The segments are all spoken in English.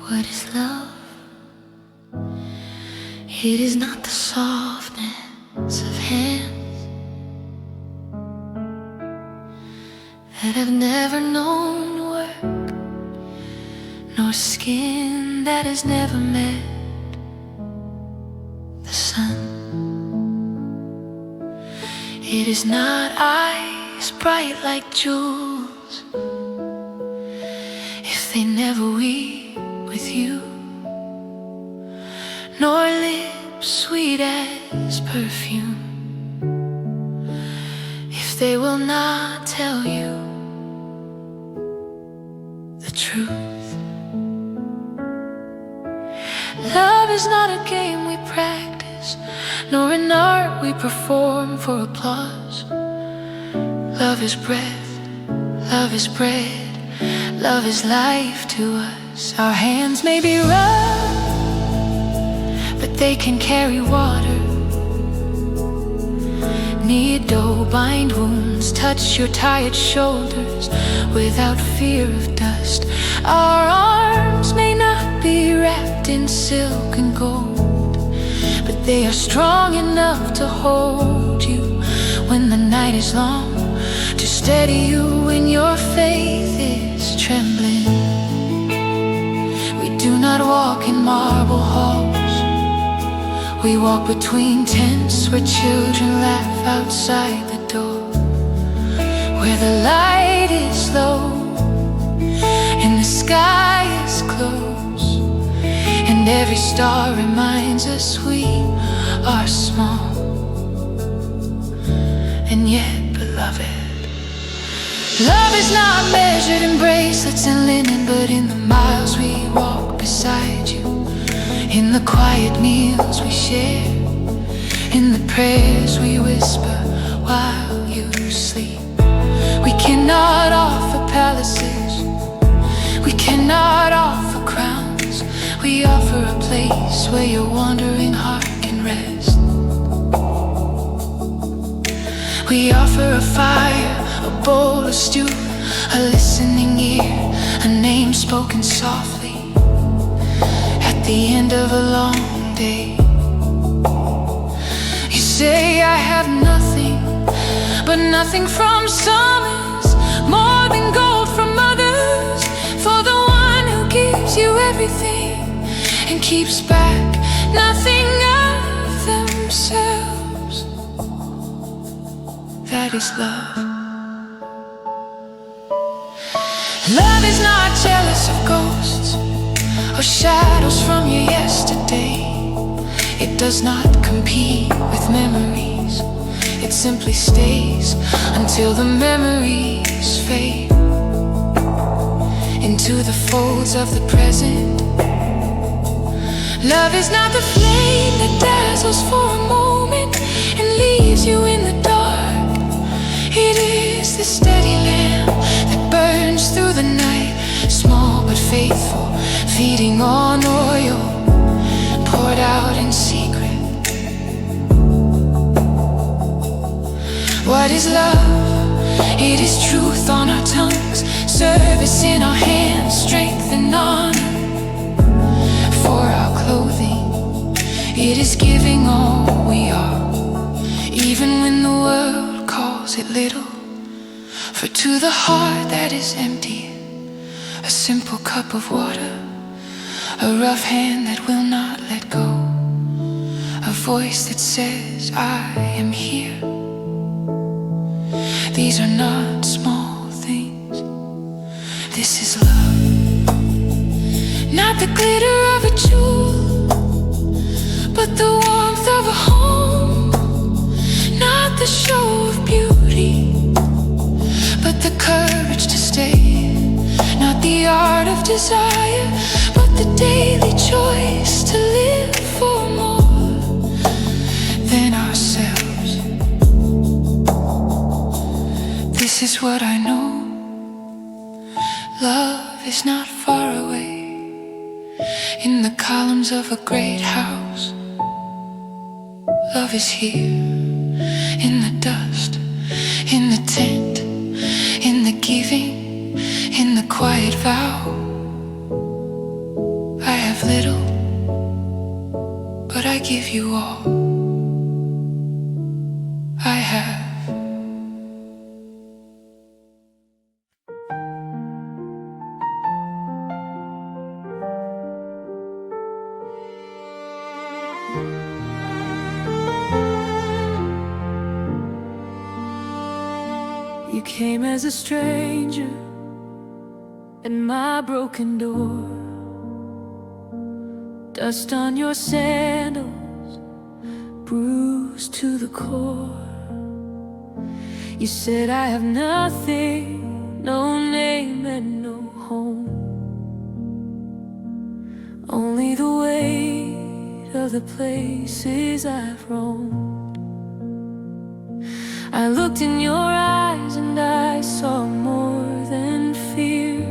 What is love? It is not the softness of hands that have never known work, nor skin that has never met the sun. It is not eyes bright like jewels if they never weep with you, nor lips sweet as perfume if they will not tell you the truth. Love is not a game we practice, nor an art we perform for applause. Love is breath, love is bread, love is life to us. Our hands may be rough, but they can carry water. Knead dough, bind wounds, touch your tired shoulders without fear of dust. Our arms may not be wrapped in silk and gold, but they are strong enough to hold you when the night is long, to steady you when your faith is trembling. We do not walk in marble halls, we walk between tents where children laugh outside the door, where the light is low and the sky is close, and every star reminds us we are small. And yet, beloved, love is not measured in bracelets and linen, but in the miles we walk beside you, in the quiet meals we share, in the prayers we whisper while you sleep. We cannot offer palaces, we cannot offer crowns, we offer a place where your wandering heart can rest. We offer a fire, a bowl of stew, a listening ear, a name spoken softly at the end of a long day. You say I have nothing, but nothing from some is more than gold from others. For the one who gives you everything and keeps back nothing of themselves, that is love. Love is not jealous of ghosts or shadows from your yesterday. It does not compete with memories, it simply stays until the memories fade into the folds of the present. Love is not the flame that dazzles for a moment and leaves you in the dark. It is the steady lamp that burns through the night, small but faithful, feeding on oil poured out in secret. What is love? It is truth on our tongues, service in our hands, strength and honor for our clothing. It is giving all we are, even when the world calls it little. For to the heart that is empty, a simple cup of water, a rough hand that will not let go, a voice that says I am here. These are not small things, this is love. Not the glitter of a jewel, but the warmth of a home. Not the show of beauty, but the courage to stay. Not the art of desire, but the daily choice to live for more than ourselves. This is what I know. Love is not far away, in the columns of a great house. Love is here, in the dust, in the tent, in the giving, in the quiet vow. have little, but I give you all I have. You came as a stranger at my broken door, dust on your sandals, bruised to the core. You said I have nothing, no name and no home, only the weight of the places I've roamed. I looked in your eyes and I saw more than fear.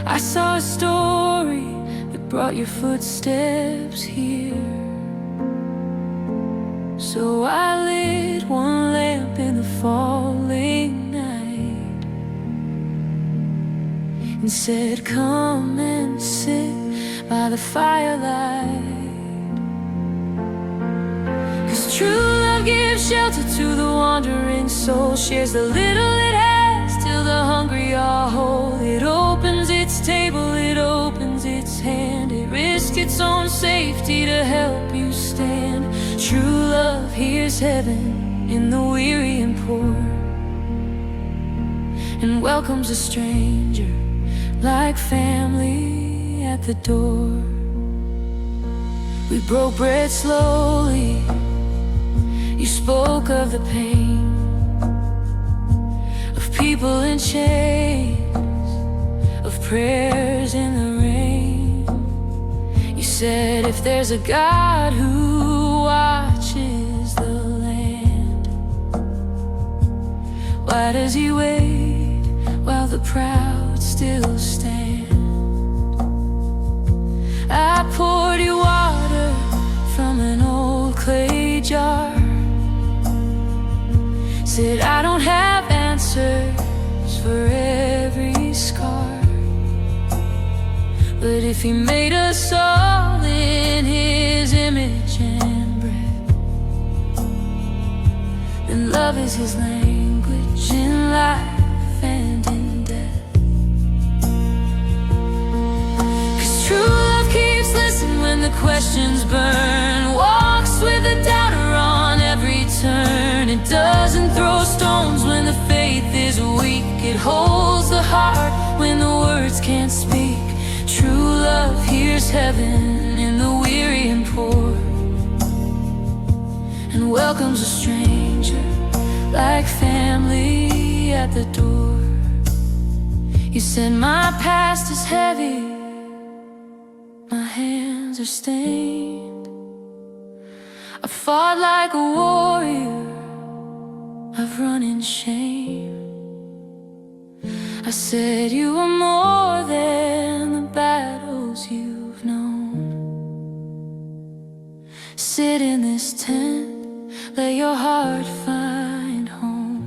I saw a story that brought your footsteps here. So I lit one lamp in the falling night and said, come and sit by the firelight. 'Cause true love gives shelter to the wandering soul, shares the little it has till the hungry are whole. It opens its table, it opens its hand, it risks its own safety to help you stand. True love hears heaven in the weary and poor, and welcomes a stranger like family at the door. We broke bread slowly, you spoke of the pain of people in chains, of prayers in the rain. You said if there's a God who watches the land, why does he wait while the proud still stand? I poured you water from an old clay jar, said I don't have answers for every scar, but if he made us all in his image and breath, then love is his language in life and in death. 'Cause true love keeps listening when the questions burn, walks with a doubter on every turn. It doesn't throw stones when the faith is weak, it holds the heart when the words can't speak. True love hears heaven in the weary and poor, and welcomes a stranger like family at the door. You said my past is heavy, my hands are stained, I fought like a warrior, I've run in shame. I said you were more than the battles you've known. Sit in this tent, let your heart find home.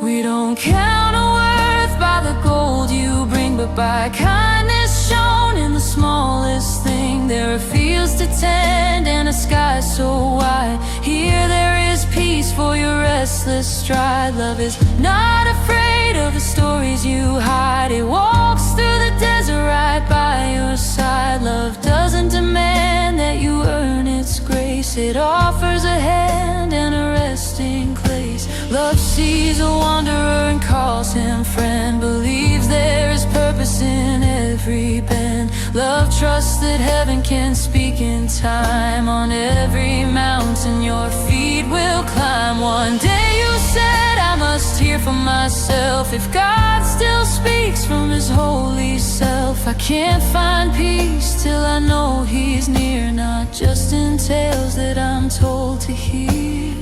We don't count our worth by the gold you bring, but by kindness shown in the smallest thing. There are fields to tend and a sky so wide. Here there is peace for your restless stride. Love is not afraid of the stories you hide. It walks through the desert right by your side. Love doesn't demand that you earn its grace. It offers a hand and a resting place. Love sees a wanderer and calls him friend, believes there is purpose in every bend. Love trusts that heaven can speak in time. On every mountain your feet will climb. One day you said I must hear for myself. If God still speaks from his holy self, I can't find peace till I know he's near, not just in tales that I'm told to hear.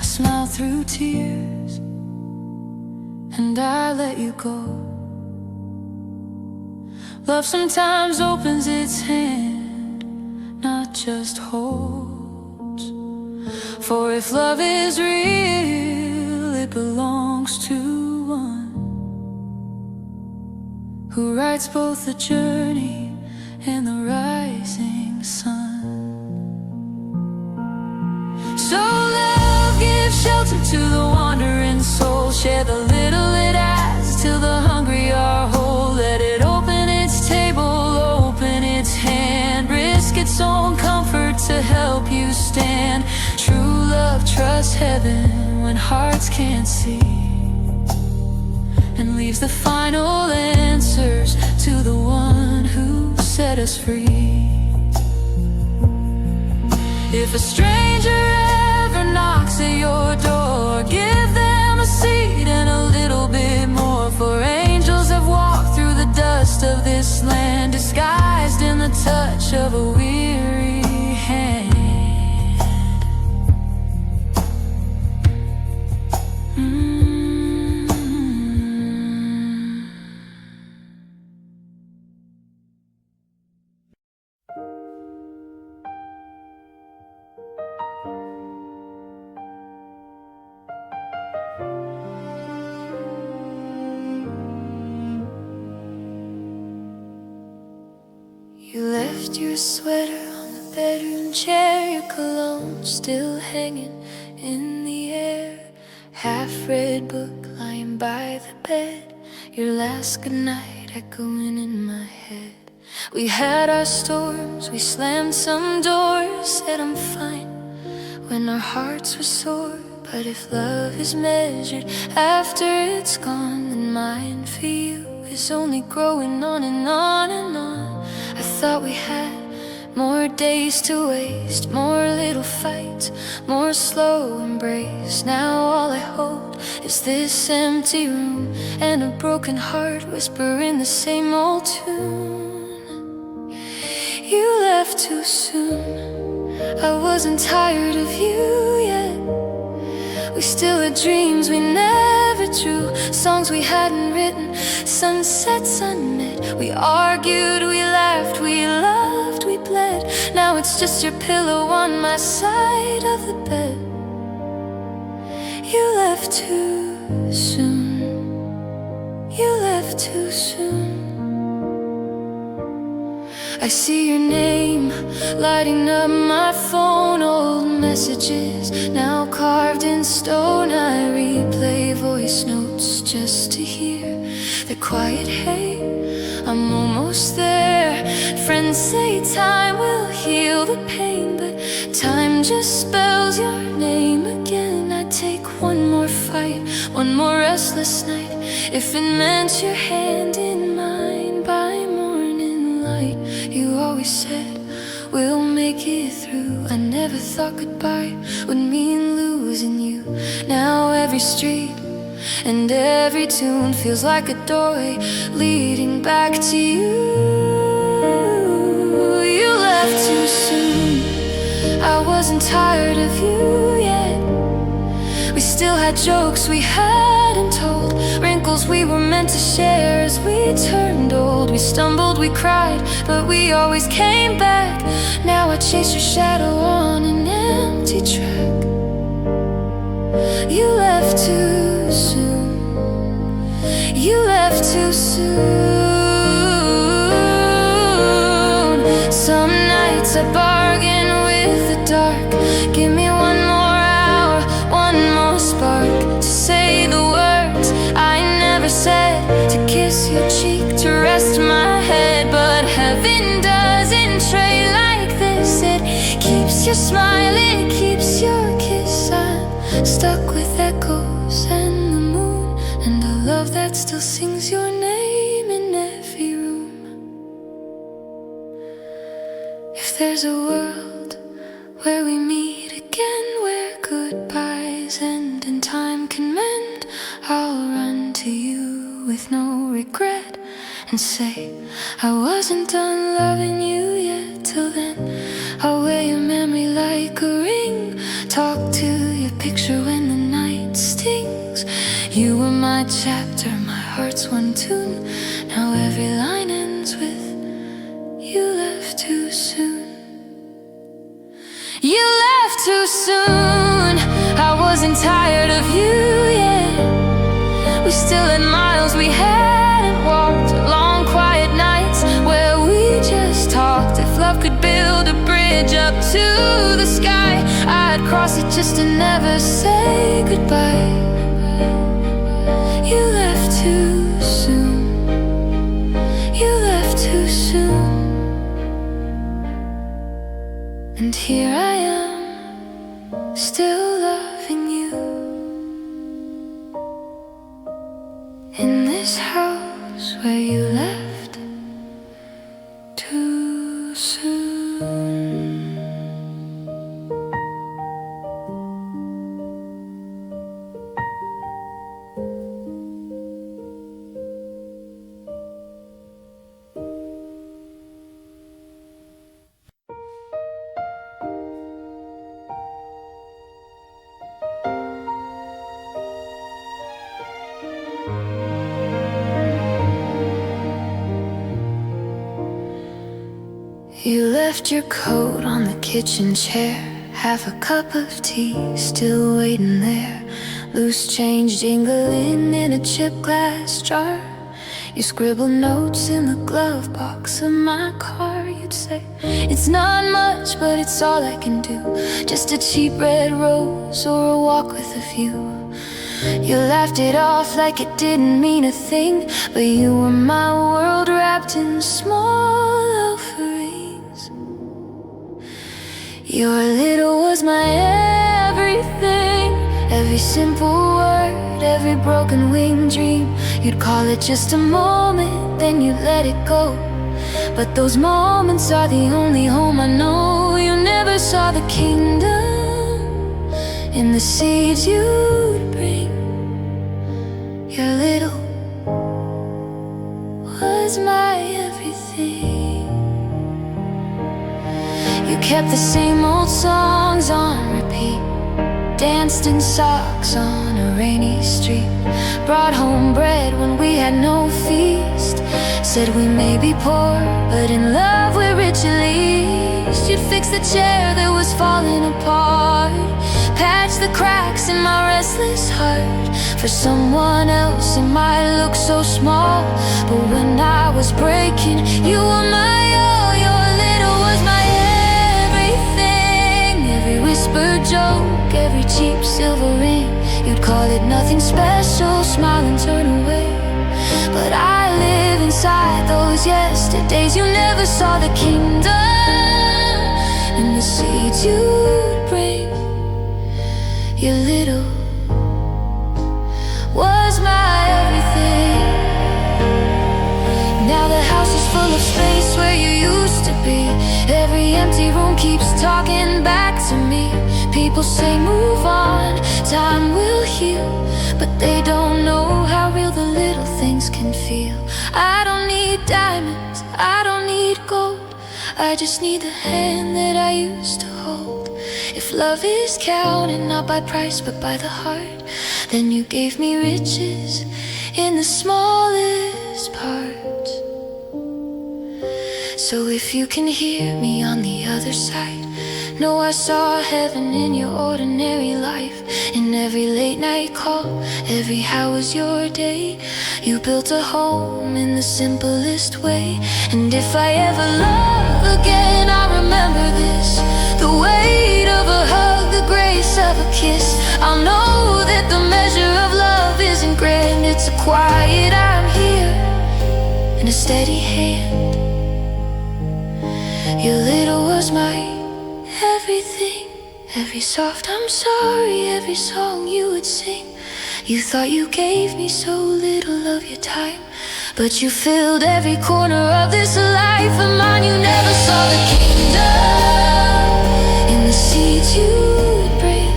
I smile through tears and I let you go. Love sometimes opens its hand, not just holds. For if love is real, it belongs to one who writes both the journey and the rising sun. So love gives shelter to the wandering soul. Share the little it has till the hungry are whole. Let it open its table, open its hand, risk its own comfort to help you stand. True love trusts heaven when hearts can't see, and leaves the final answers to the one who set us free. If a stranger ever knocks at your door, give them a seat and a little bit more. For angels have walked through the dust of this land, disguised in the touch of a weary hand. You left your sweater on the bedroom chair, your cologne still hanging in the air. Half-read book lying by the bed, your last goodnight echoing in my head. We had our storms, we slammed some doors, said I'm fine when our hearts were sore. But if love is measured after it's gone, then mine for you is only growing on and on and on. I thought we had more days to waste, more little fights, more slow embrace. Now all I hold is this empty room and a broken heart whispering the same old tune. You left too soon, I wasn't tired of you yet. We still had dreams we never drew, songs we hadn't written, sunsets unmet. We argued, we laughed, we loved, we bled. Now it's just your pillow on my side of the bed. You left too soon, you left too soon. I see your name lighting up my phone, old messages now carved in stone. I replay voice notes just to hear the quiet hey, I'm almost there. Friends say time will heal the pain, but time just spells your name again. I'd take one more fight, one more restless night, if it meant your hand in mine by morning light. You always said we'll make it through. I never thought goodbye would mean losing you. Now every street and every tune feels like a doorway leading back to you. You left too soon, I wasn't tired of you yet. We still had jokes we hadn't told, wrinkles we were meant to share as we turned old. We stumbled, we cried, but we always came back. Now I chase your shadow on an empty track. You left too soon, you left too soon. Some nights I bargain with the dark, give me one more hour, one more spark to say the words I never said, to kiss your cheek, to rest my head. But heaven doesn't trade like this, it keeps your smile, it keeps your kiss. I'm stuck with echoes and the moon, and a love that still sings your name in every room. If there's a world where we meet again, where goodbyes end and time can mend, I'll run to you with no regret and say I wasn't done loving you yet. Till then, I'll wear your memory like a ring, talk to your picture when the night stings. You were my chapter, my heart's one tune. Now every line ends with you left too soon. You left too soon, I wasn't tired of you yet. We still had miles we hadn't walked, long just to never say goodbye. You left too soon. You left too soon. And here I am, still loving you, in this house where you left too soon. You left your coat on the kitchen chair, half a cup of tea still waiting there, loose change jingling in a chip glass jar. You scribble notes in the glove box of my car. You'd say, it's not much, but it's all I can do, just a cheap red rose or a walk with a view. You laughed it off like it didn't mean a thing, but you were my world wrapped in small offerings. Your little was my everything, every simple word, every broken winged dream. You'd call it just a moment, then you'd let it go. But those moments are the only home I know. You never saw the kingdom in the seeds you'd bring. Your little was my everything. You kept the same old songs on repeat, danced in socks on a rainy street, brought home bread when we had no feast, said we may be poor, but in love we're rich at least. You'd fix the chair that was falling apart, patch the cracks in my restless heart. For someone else it might look so small, but when I was breaking, you were my all. Your little was my everything, every whispered joke, every cheap silver ring. You'd call it nothing special, smile and turn away. But I live inside those yesterdays. You never saw the kingdom in the seeds you'd bring. Your little was my everything. Now the house is full of space where you used to be. Every empty room keeps talking back to me. People say move on, time will heal, but they don't know how real the little things can feel. I don't need diamonds, I don't need gold, I just need the hand that I used to hold. If love is counted not by price but by the heart, then you gave me riches in the smallest parts. So if you can hear me on the other side, know I saw heaven in your ordinary life. In every late night call, every how was your day, you built a home in the simplest way. And if I ever love again, I remember this, the weight of a hug, the grace of a kiss. I'll know that the measure of love isn't grand, it's a quiet I'm here and a steady hand. Your little was my everything, every soft I'm sorry, every song you would sing. You thought you gave me so little of your time, but you filled every corner of this life of mine. You never saw the kingdom in the seeds you'd bring.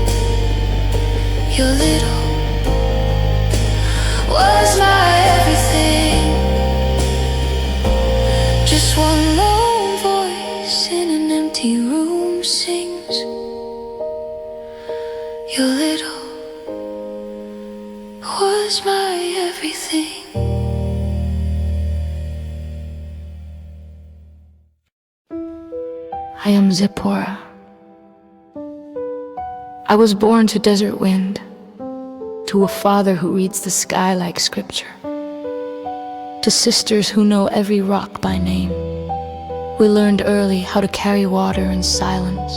Your little was my everything, just one lone voice in an empty room sings. Your little was my everything. I am Zipporah. I was born to desert wind, to a father who reads the sky like scripture, to sisters who know every rock by name. We learned early how to carry water in silence,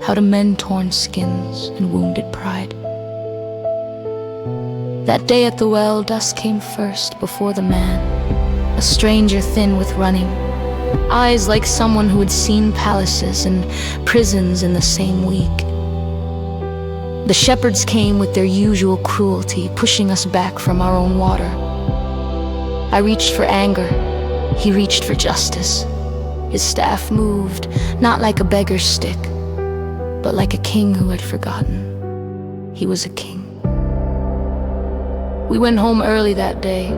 how to mend torn skins and wounded pride. That day at the well, dust came first before the man, a stranger thin with running, eyes like someone who had seen palaces and prisons in the same week. The shepherds came with their usual cruelty, pushing us back from our own water. I reached for anger, he reached for justice. His staff moved, not like a beggar's stick, but like a king who had forgotten he was a king. We went home early that day,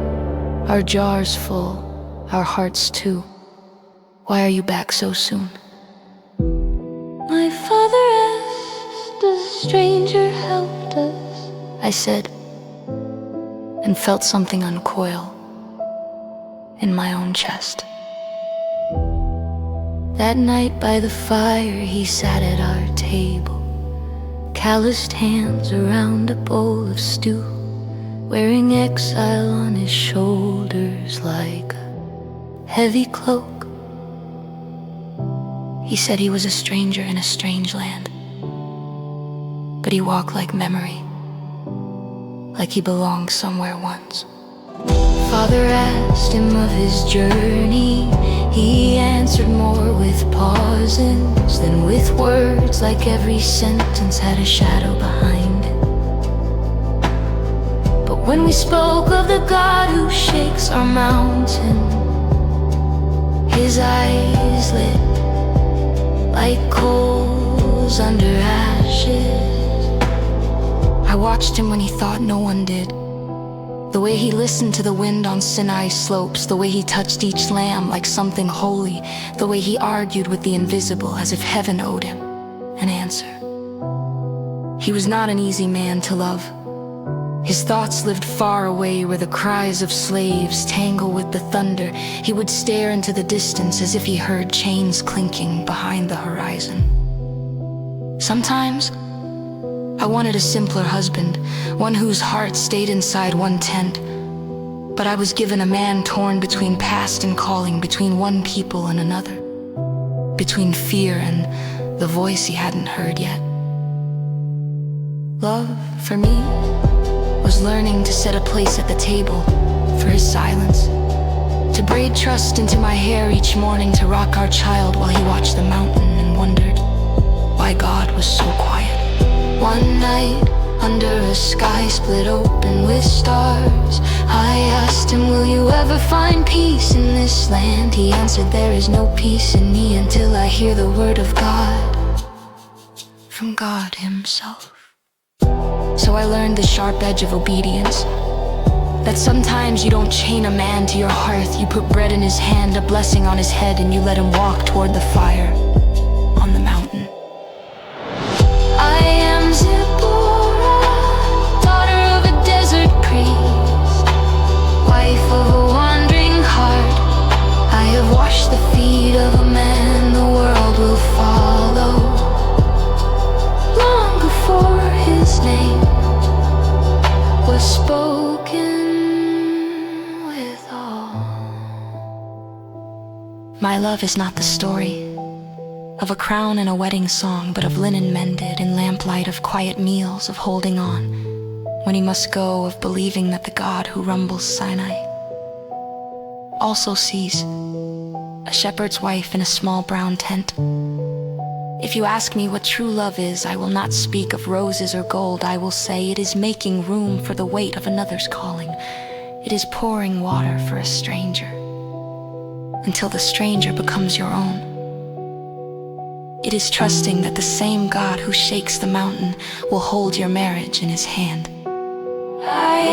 our jars full, our hearts too. Why are you back so soon? My father asked, does a stranger help us? I said, and felt something uncoil in my own chest. That night by the fire, he sat at our table, calloused hands around a bowl of stew, wearing exile on his shoulders like a heavy cloak. He said he was a stranger in a strange land, but he walked like memory, like he belonged somewhere once. Father asked him of his journey. He answered more with pauses than with words, like every sentence had a shadow behind it. But when we spoke of the God who shakes our mountain, his eyes lit like coals under ashes. I watched him when he thought no one did. The way he listened to the wind on Sinai slopes, the way he touched each lamb like something holy, the way he argued with the invisible as if heaven owed him an answer. He was not an easy man to love. His thoughts lived far away where the cries of slaves tangle with the thunder. He would stare into the distance as if he heard chains clinking behind the horizon. Sometimes I wanted a simpler husband, one whose heart stayed inside one tent. But I was given a man torn between past and calling, between one people and another, between fear and the voice he hadn't heard yet. Love, for me, was learning to set a place at the table for his silence, to braid trust into my hair each morning, to rock our child while he watched the mountain and wondered why God was so quiet. One night, under a sky split open with stars, I asked him, will you ever find peace in this land? He answered, there is no peace in me until I hear the word of God, from God himself. So I learned the sharp edge of obedience, that sometimes you don't chain a man to your hearth. You put bread in his hand, a blessing on his head, and you let him walk toward the fire on the mountain. I am Zipporah, daughter of a desert priest, wife of a wandering heart. I have washed the feet of a man the world will follow, long before his name was spoken with awe. My love is not the story of a crown and a wedding song, but of linen mended in lamplight, of quiet meals, of holding on when he must go, of believing that the God who rumbles Sinai also sees a shepherd's wife in a small brown tent. If you ask me what true love is, I will not speak of roses or gold. I will say it is making room for the weight of another's calling. It is pouring water for a stranger until the stranger becomes your own. It is trusting that the same God who shakes the mountain will hold your marriage in his hand. I